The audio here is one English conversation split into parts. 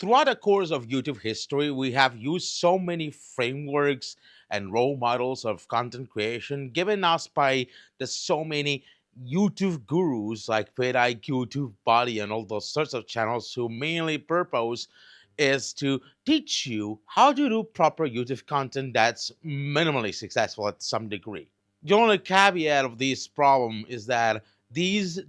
Throughout the course of YouTube history, we have used so many frameworks and role models of content creation given us by the so many YouTube gurus like vidIQ, TubeBuddy, and all those sorts of channels who mainly purpose is to teach you how to do proper YouTube content that's minimally successful at some degree. The only caveat of this problem is that these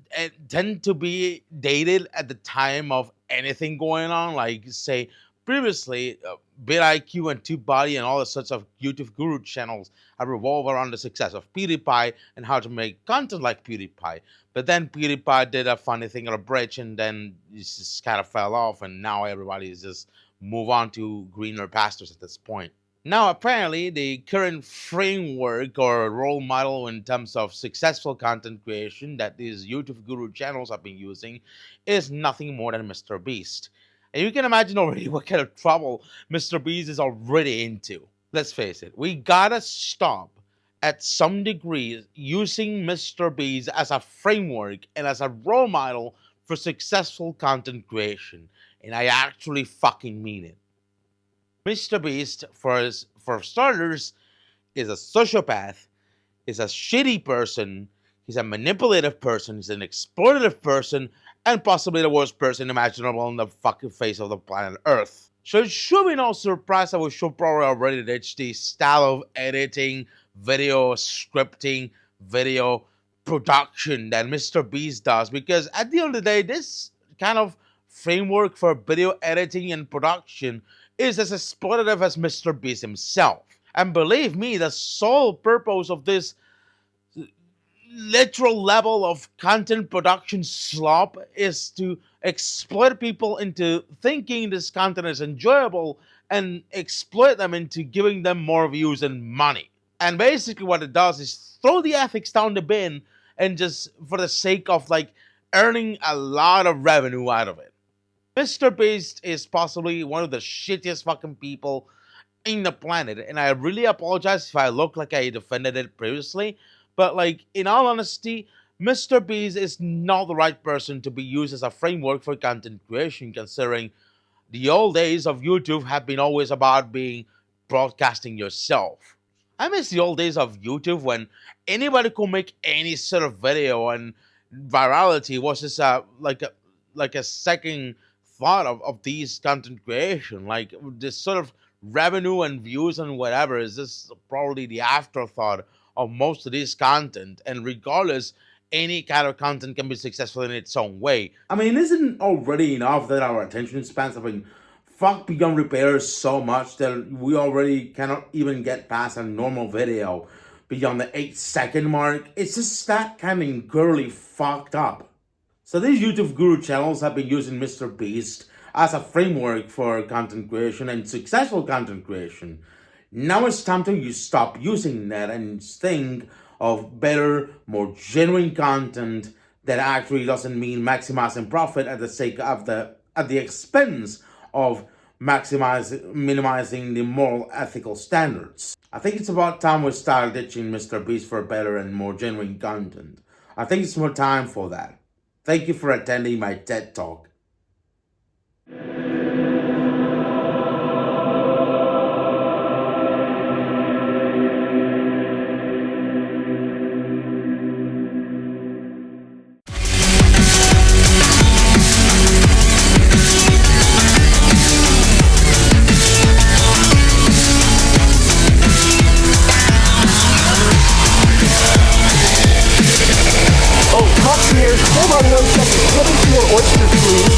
tend to be dated at the time of anything going on. Like, say, previously, vidIQ and TubeBuddy and all the sorts of YouTube guru channels have revolved around the success of PewDiePie and how to make content like PewDiePie. But then PewDiePie did a funny thing on a bridge, and then it just kind of fell off, and now everybody is just move on to greener pastures at this point. Now, apparently, the current framework or role model in terms of successful content creation that these YouTube guru channels have been using is nothing more than MrBeast. And you can imagine already what kind of trouble MrBeast is already into. Let's face it, we gotta stop at some degree using MrBeast as a framework and as a role model for successful content creation. And I actually fucking mean it. MrBeast, for starters, is a sociopath, is a shitty person, he's a manipulative person, he's an exploitative person, and possibly the worst person imaginable on the fucking face of the planet Earth. So it should be no surprise that we should probably already ditch the style of editing, video scripting, video production that MrBeast does, because at the end of the day, this kind of framework for video editing and production is as exploitative as MrBeast himself. And believe me, the sole purpose of this literal level of content production slop is to exploit people into thinking this content is enjoyable and exploit them into giving them more views and money. And basically what it does is throw the ethics down the bin and just for the sake of like earning a lot of revenue out of it. MrBeast is possibly one of the shittiest fucking people in the planet, and I really apologize if I look like I defended it previously, but like, in all honesty, MrBeast is not the right person to be used as a framework for content creation, considering the old days of YouTube have been always about being broadcasting yourself. I miss the old days of YouTube when anybody could make any sort of video and virality was just like a second thought of these content creation. Like, this sort of revenue and views and whatever is just probably the afterthought of most of this content, and regardless, any kind of content can be successful in its own way. I mean, isn't it already enough that our attention spans have been fucked beyond repair so much that we already cannot even get past a normal video beyond the 8-second mark? It's just that kind of girly fucked up. So these YouTube guru channels have been using MrBeast as a framework for content creation and successful content creation. Now it's time to stop using that and think of better, more genuine content that actually doesn't mean maximizing profit at the expense of minimizing the moral ethical standards. I think it's about time we start ditching MrBeast for better and more genuine content. I think it's more time for that. Thank you for attending my TED Talk. Hold on 1 second. Let me see your oyster, please.